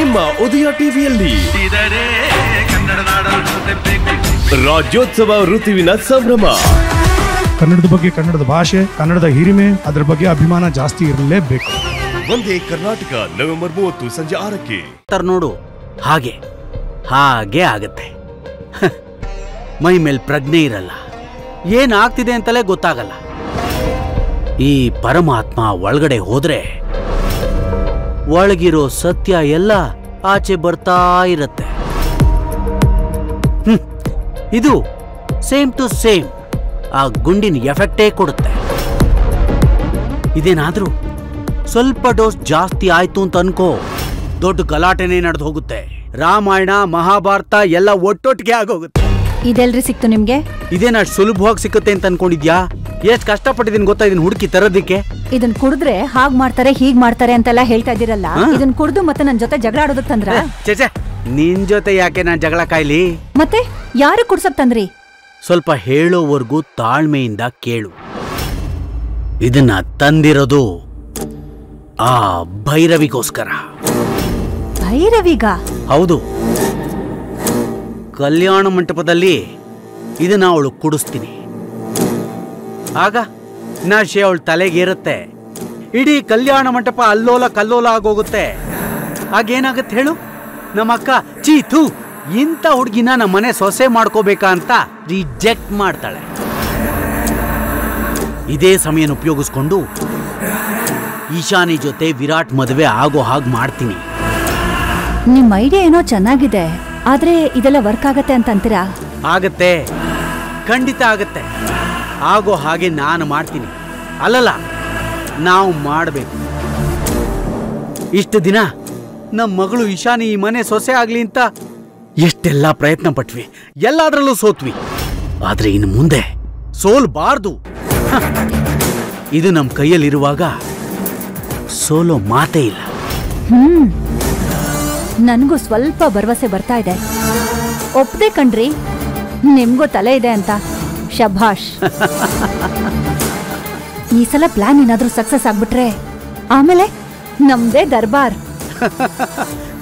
ನಿಮ್ಮ ಉದಯ ಟಿವಿಯಲ್ಲಿ ರಾಜ್ಯೋತ್ಸವ ಋತುವಿನ ಸಂಭ್ರಮ. ಕನ್ನಡದ ಬಗ್ಗೆ, ಕನ್ನಡದ ಭಾಷೆ, ಕನ್ನಡದ ಹಿರಿಮೆ, ಅದರ ಬಗ್ಗೆ ಅಭಿಮಾನ ಜಾಸ್ತಿ ಇರಲೇಬೇಕು. ಒಂದೇ ಕರ್ನಾಟಕ ನವೆಂಬರ್ 30 ಸಂಜೆ 6ಕ್ಕೆ. ನೋಡು, ಹಾಗೆ ಹಾಗೆ ಆಗತ್ತೆ. ಮೈ ಮೇಲ್ ಪ್ರಜ್ಞೆ ಇರಲ್ಲ, ಏನಾಗ್ತಿದೆ ಅಂತಲೇ ಗೊತ್ತಾಗಲ್ಲ. ಈ ಪರಮಾತ್ಮ ಒಳಗಡೆ ಹೋದ್ರೆ ಒಳಗಿರೋ ಸತ್ಯ ಎಲ್ಲ ಆಚೆ ಬರ್ತಾ ಇರತ್ತೆ. ಇದು ಸೇಮ್ ಟು ಸೇಮ್ ಆ ಗುಂಡಿನ ಎಫೆಕ್ಟೇ ಕೊಡುತ್ತೆ. ಇದೇನಾದ್ರೂ ಸ್ವಲ್ಪ ಡೋಸ್ ಜಾಸ್ತಿ ಆಯ್ತು ಅಂತ ಅನ್ಕೋ, ದೊಡ್ಡ ಗಲಾಟೆನೇ ನಡೆದು ಹೋಗುತ್ತೆ. ರಾಮಾಯಣ ಮಹಾಭಾರತ ಎಲ್ಲ ಒಟ್ಟೊಟ್ಟಿಗೆ ಆಗೋಗುತ್ತೆ. ಇದೆಲ್ರಿ ಸಿಕ್ತು ನಿಮ್ಗೆ? ಇದೇನ ಸುಲಭವಾಗಿ ಸಿಕ್ಕುತ್ತೆ ಅಂತ ಅನ್ಕೊಂಡಿದ್ಯಾ? ಎಷ್ಟ್ ಕಷ್ಟಪಟ್ಟಿದ್ದೀನಿ ಗೊತ್ತಾ ಇದನ್ನ ಹುಡುಕಿ ತರೋದಿಕ್ಕೆ. ಇದನ್ ಕುಡಿದ್ರೆ ಹಾಗ್ ಮಾಡ್ತಾರೆ ಹೀಗ್ ಮಾಡ್ತಾರೆ ಅಂತೆಲ್ಲ ಹೇಳ್ತಾ ಇದ್ದೀರಲ್ಲ, ಇದನ್ ಕುಡ್ದು ಮತ್ತೆ ನನ್ ಜೊತೆ ಜಗಳ ಆಡೋದಕ್ ತಂದ್ರ? ಚೇಚೆ, ನಿನ್ ಜೊತೆ ಯಾಕೆ ನಾನ್ ಜಗಳ ಕಾಯ್ಲಿ? ಮತ್ತೆ ಯಾರು ಕುಡ್ಸಕ್ ತಂದ್ರಿ? ಸ್ವಲ್ಪ ಹೇಳೋವರೆಗೂ ತಾಳ್ಮೆಯಿಂದ ಕೇಳು. ಇದನ್ನ ತಂದಿರೋದು ಆ ಭೈರವಿಗೋಸ್ಕರ. ಭೈರವಿಗ? ಹೌದು. ಕಲ್ಯಾಣ ಮಂಟಪದಲ್ಲಿ ಇದನ್ನ ಅವಳು ಕುಡಿಸ್ತೀನಿ. ಆಗ ನಶೆ ಅವಳ ತಲೆಗೇರುತ್ತೆ. ಇಡೀ ಕಲ್ಯಾಣ ಮಂಟಪ ಅಲ್ಲೋಲ ಕಲ್ಲೋಲ ಆಗೋಗುತ್ತೆ. ಆಗೇನಾಗತ್ತೆ ಹೇಳು? ನಮ್ಮಕ್ಕ ಚೀತು ಇಂಥ ಹುಡುಗಿನ ನಮ್ಮ ಮನೆ ಸೊಸೆ ಮಾಡ್ಕೋಬೇಕಾ ಅಂತ ರಿಜೆಕ್ಟ್ ಮಾಡ್ತಾಳೆ. ಇದೇ ಸಮಯನ ಉಪಯೋಗಿಸ್ಕೊಂಡು ಈಶಾನಿ ಜೊತೆ ವಿರಾಟ್ ಮದುವೆ ಆಗೋ ಹಾಗೆ ಮಾಡ್ತೀನಿ. ನಿಮ್ ಐಡಿಯಾ ಏನೋ ಚೆನ್ನಾಗಿದೆ, ಆದ್ರೆ ಇದೆಲ್ಲ ವರ್ಕ್ ಆಗತ್ತೆ ಅಂತ ಅಂತೀರಾ? ಆಗತ್ತೆ, ಖಂಡಿತ ಆಗತ್ತೆ. ಆಗೋ ಹಾಗೆ ನಾನು ಮಾಡ್ತೀನಿ. ಅಲ್ಲಲ್ಲ, ನಾವು ಮಾಡಬೇಕು. ಇಷ್ಟು ದಿನ ನಮ್ಮ ಮಗಳು ಈಶಾನಿ ಈ ಮನೆ ಸೊಸೆ ಆಗ್ಲಿ ಅಂತ ಎಷ್ಟೆಲ್ಲ ಪ್ರಯತ್ನ ಪಟ್ವಿ, ಎಲ್ಲಾದ್ರಲ್ಲೂ ಸೋತ್ವಿ. ಆದ್ರೆ ಇನ್ನು ಮುಂದೆ ಸೋಲ್ಬಾರ್ದು. ಇದು ನಮ್ಮ ಕೈಯಲ್ಲಿರುವಾಗ ಸೋಲೋ ಮಾತೇ ಇಲ್ಲ. ನನ್ಗೂ ಸ್ವಲ್ಪ ಭರವಸೆ ಬರ್ತಾ ಇದೆ. ಒಪ್ಪದೆ ಕಣ್ರಿ, ನಿಮ್ಗೂ ತಲೆ ಇದೆ ಅಂತ. ಶಭಾಷ್. ಈ ಸಲ ಪ್ಲಾನ್ ಏನಾದ್ರೂ ಸಕ್ಸಸ್ ಆಗ್ಬಿಟ್ರೆ ಆಮೇಲೆ ನಮ್ದೇ ದರ್ಬಾರ್.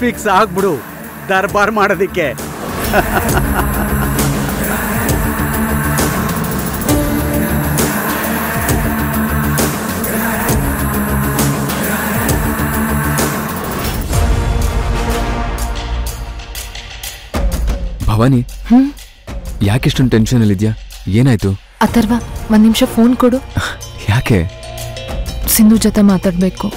ಫಿಕ್ಸ್ ಆಗ್ಬಿಡು ದರ್ಬಾರ್ ಮಾಡೋದಿಕ್ಕೆ. ಭವಾನಿ, ಯಾಕೆಷ್ಟೊಂದು ಟೆನ್ಷನ್ ಅಲ್ಲಿದ್ಯಾ? ಏನಾಯ್ತು? ಅಥರ್ವ, ಒಂದ್ ನಿಮಿಷ ಫೋನ್ ಕೊಡು. ಯಾಕೆ? ಸಿಂಧು ಜೊತೆ ಮಾತಾಡ್ಬೇಕು.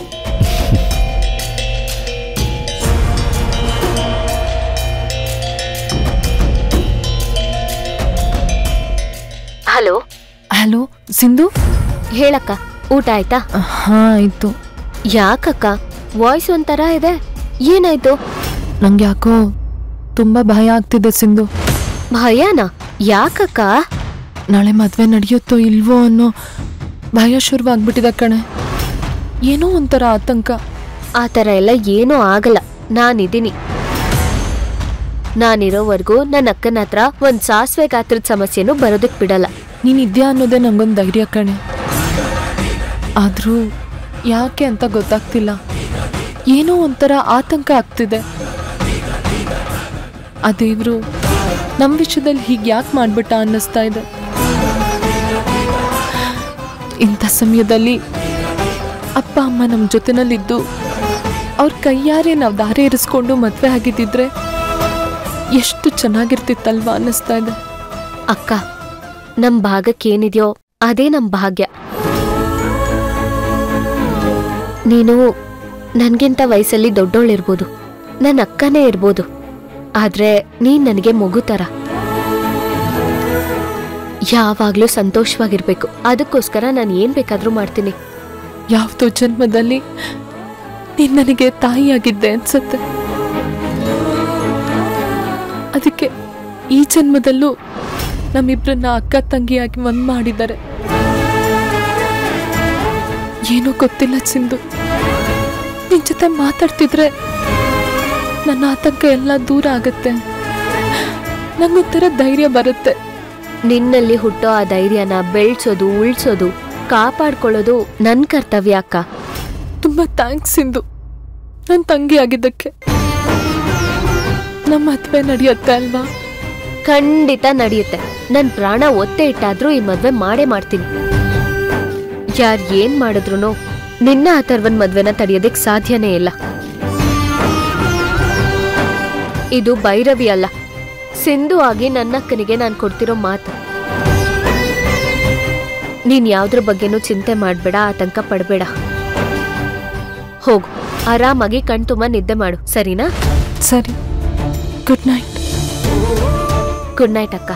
ಹಲೋ. ಹಲೋ ಸಿಂಧು. ಹೇಳಕ್ಕ, ಊಟ ಆಯ್ತಾ? ಹಾ ಆಯ್ತು. ಯಾಕಕ್ಕ ವಾಯ್ಸ್ ಒಂಥರ ಇದೆ, ಏನಾಯ್ತು? ನಂಗೆ ಯಾಕೋ ತುಂಬಾ ಭಯ ಆಗ್ತಿದೆ ಸಿಂಧು. ಭಯನಾ? ಯಾಕಕ್ಕ? ನಾಳೆ ಮದ್ವೆ ನಡೆಯುತ್ತೋ ಇಲ್ವೋ ಅನ್ನೋ ಭಯ ಶುರುವಾಗ್ಬಿಟ್ಟಿದೆ ಕಣೆ. ಏನೋ ಒಂಥರ ಆತಂಕ. ಆ ಥರ ಎಲ್ಲ ಏನೂ ಆಗಲ್ಲ, ನಾನಿದ್ದೀನಿ. ನಾನಿರೋವರೆಗೂ ನನ್ನ ಅಕ್ಕನ ಹತ್ರ ಒಂದ್ ಸಾಸಿವೆ ಗಾತ್ರದ ಸಮಸ್ಯೆನೂ ಬರೋದಕ್ ಬಿಡಲ್ಲ. ನೀನಿದ್ಯಾ ಅನ್ನೋದೇ ನಂಗೊಂದು ಧೈರ್ಯ ಕಣೆ. ಆದ್ರೂ ಯಾಕೆ ಅಂತ ಗೊತ್ತಾಗ್ತಿಲ್ಲ. ಏನೋ ಒಂಥರ ಆತಂಕ ಆಗ್ತಿದೆ. ಆ ದೇವ್ರು ನಮ್ಮ ವಿಷಯದಲ್ಲಿ ಹೀಗೆ ಯಾಕೆ ಮಾಡ್ಬಿಟ್ಟ ಅನ್ನಿಸ್ತಾ ಇದೆ. ಇಂಥ ಸಮಯದಲ್ಲಿ ಅಪ್ಪ ಅಮ್ಮ ನಮ್ಮ ಜೊತೆನಲ್ಲಿದ್ದು ಅವ್ರ ಕೈಯಾರೆ ನಾವು ದಾರಿ ಇರಿಸ್ಕೊಂಡು ಮದುವೆ ಆಗಿದ್ದಿದ್ರೆ ಎಷ್ಟು ಚೆನ್ನಾಗಿರ್ತಿತ್ತಲ್ವಾ ಅನ್ನಿಸ್ತಾ ಇದೆ. ಅಕ್ಕ, ನಮ್ಮ ಭಾಗಕ್ಕೇನಿದೆಯೋ ಅದೇ ನಮ್ಮ ಭಾಗ್ಯ. ನೀನು ನನ್ಗಿಂತ ವಯಸ್ಸಲ್ಲಿ ದೊಡ್ಡೋಳಿರ್ಬೋದು, ನನ್ನ ಅಕ್ಕನೇ ಇರ್ಬೋದು, ಆದ್ರೆ ನೀನ್ ನನಗೆ ಮಗು ತರ. ಯಾವಾಗ್ಲೂ ಸಂತೋಷವಾಗಿರ್ಬೇಕು. ಅದಕ್ಕೋಸ್ಕರ ನಾನು ಏನ್ ಬೇಕಾದ್ರೂ ಮಾಡ್ತೀನಿ. ಯಾವ್ದೋ ಜನ್ಮದಲ್ಲಿ ನೀನ್ ನನಗೆ ತಾಯಿಯಾಗಿದ್ದೆ ಅನ್ಸುತ್ತೆ. ಅದಕ್ಕೆ ಈ ಜನ್ಮದಲ್ಲೂ ನಮ್ಮಿಬ್ರನ್ನ ಅಕ್ಕ ತಂಗಿಯಾಗಿ ಒಂದ್ ಮಾಡಿದ್ದಾರೆ. ಏನೋ ಗೊತ್ತಿಲ್ಲ ಸಿಂಧು, ನಿನ್ ಜೊತೆ ಮಾತಾಡ್ತಿದ್ರೆ ನನ್ನ ಆತಂಕ ಎಲ್ಲ ದೂರ ಆಗತ್ತೆ. ನಂಗೊಂಥರ ಧೈರ್ಯ ಬರುತ್ತೆ. ನಿನ್ನಲ್ಲಿ ಹುಟ್ಟೋ ಆ ಧೈರ್ಯನ ಬೆಳ್ಸೋದು, ಉಳ್ಸೋದು, ಕಾಪಾಡ್ಕೊಳ್ಳೋದು ನನ್ನ ಕರ್ತವ್ಯ ಅಕ್ಕ. ತುಂಬಾ ಥ್ಯಾಂಕ್ಸ್ ಸಿಂಧು, ನನ್ನ ತಂಗಿ ಆಗಿದ್ದಕ್ಕೆ. ನಮ್ಮ ಮದ್ವೆ ನಡೆಯುತ್ತೆ ಅಲ್ವಾ? ಖಂಡಿತ ನಡೆಯುತ್ತೆ. ನನ್ ಪ್ರಾಣ ಒತ್ತೆ ಇಟ್ಟಾದ್ರೂ ಈ ಮದ್ವೆ ಮಾಡೇ ಮಾಡ್ತೀನಿ. ಯಾರ್ ಏನ್ ಮಾಡಿದ್ರು ನಿನ್ನ ಅಥರ್ವನ್ ಮದ್ವೆನ ತಡೆಯೋದಕ್ ಸಾಧ್ಯನೇ ಇಲ್ಲ. ಇದು ಭೈರವಿ ಅಲ್ಲ, ಸಿಂಧು ಆಗಿ ನನ್ನಕ್ಕನಿಗೆ ನಾನು ಕೊಡ್ತಿರೋ ಮಾತು. ನೀನ್ ಯಾವ್ದ್ರ ಬಗ್ಗೆನೂ ಚಿಂತೆ ಮಾಡ್ಬೇಡ, ಆತಂಕ ಪಡ್ಬೇಡ. ಹೋಗು, ಆರಾಮಾಗಿ ಕಣ್ತುಂಬ ನಿದ್ದೆ ಮಾಡು, ಸರಿನಾ? ಸರಿ, ಗುಡ್ ನೈಟ್. ಗುಡ್ ನೈಟ್ ಅಕ್ಕ.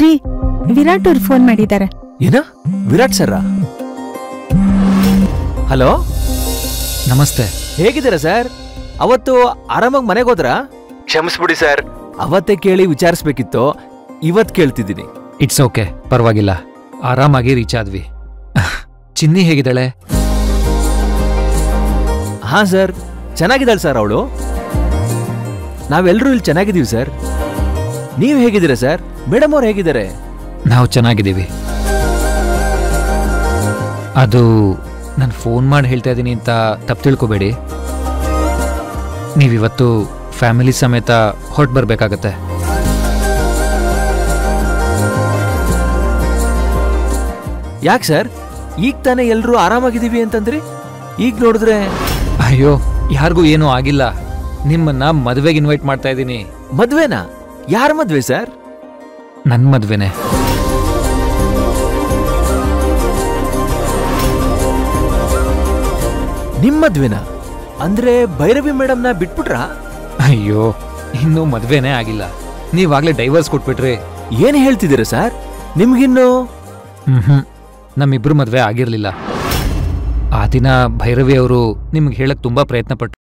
ರೀ ವಿರಾಟ್ ಅವ್ರು ಫೋನ್ ಮಾಡಿದ್ದಾರೆ. ಏನ? ವಿರಾಟ್ ಸರ್? ಹಲೋ, ನಮಸ್ತೆ. ಹೇಗಿದ್ದೀರಾ ಸರ್? ಅವತ್ತು ಆರಾಮಾಗಿ ಮನೆಗೆ ಹೋದ್ರಾ? ಕ್ಷಮಿಸ್ಬಿಡಿ ಸರ್, ಅವತ್ತೇ ಕೇಳಿ ವಿಚಾರಿಸ್ಬೇಕಿತ್ತು, ಇವತ್ ಕೇಳ್ತಿದ್ದೀನಿ. ಇಟ್ಸ್ ಓಕೆ, ಪರವಾಗಿಲ್ಲ. ಆರಾಮಾಗಿ ರೀಚ್ ಆದ್ವಿ. ಚಿನ್ನಿ ಹೇಗಿದ್ದಾಳೆ? ಹಾ ಸರ್, ಚೆನ್ನಾಗಿದ್ದಾಳೆ ಸರ್ ಅವಳು. ನಾವೆಲ್ಲರೂ ಇಲ್ಲಿ ಚೆನ್ನಾಗಿದ್ದೀವಿ ಸರ್. ನೀವು ಹೇಗಿದ್ದೀರಾ ಸರ್? ಮೇಡಮ್ ಅವ್ರು ಹೇಗಿದ್ದಾರೆ? ನಾವು ಚೆನ್ನಾಗಿದ್ದೀವಿ. ಅದು ನಾನು ಫೋನ್ ಮಾಡಿ ಹೇಳ್ತಾ ಇದ್ದೀನಿ ಅಂತ ತಪ್ಪು ತಿಳ್ಕೊಬೇಡಿ. ನೀವಿವತ್ತು ಫ್ಯಾಮಿಲಿ ಸಮೇತ ಹೊರಟು ಬರಬೇಕಾಗತ್ತೆ. ಯಾಕೆ ಸರ್, ಈಗ ತಾನೇ ಎಲ್ಲರೂ ಆರಾಮಾಗಿದ್ದೀವಿ ಅಂತಂದ್ರಿ, ಈಗ ನೋಡಿದ್ರೆ? ಅಯ್ಯೋ, ಯಾರಿಗೂ ಏನೂ ಆಗಿಲ್ಲ. ನಿಮ್ಮನ್ನ ಮದುವೆಗೆ ಇನ್ವೈಟ್ ಮಾಡ್ತಾ ಇದ್ದೀನಿ. ಮದ್ವೆನಾ? ಯಾರ ಮದ್ವೆ ಸರ್? ನನ್ನ ಮದ್ವೆನೆ. ನಿಮ್ ಮದ್ವೆನಾ? ಅಂದ್ರೆ ಭೈರವಿ ಮೇಡಮ್ನ ಬಿಟ್ಬಿಟ್ರಾ? ಅಯ್ಯೋ, ಇನ್ನೂ ಮದ್ವೆನೇ ಆಗಿಲ್ಲ. ನೀವಾಗ್ಲೇ ಡೈವರ್ಸ್ ಕೊಟ್ಬಿಟ್ರಿ. ಏನ್ ಹೇಳ್ತಿದ್ದೀರಾ ಸರ್? ನಿಮ್ಗಿನ್ನು? ನಮ್ಮಿಬ್ರು ಮದ್ವೆ ಆಗಿರ್ಲಿಲ್ಲ. ಆ ದಿನ ಭೈರವಿ ಅವರು ನಿಮ್ಗೆ ಹೇಳಕ್ ತುಂಬಾ ಪ್ರಯತ್ನ ಪಟ್ರು.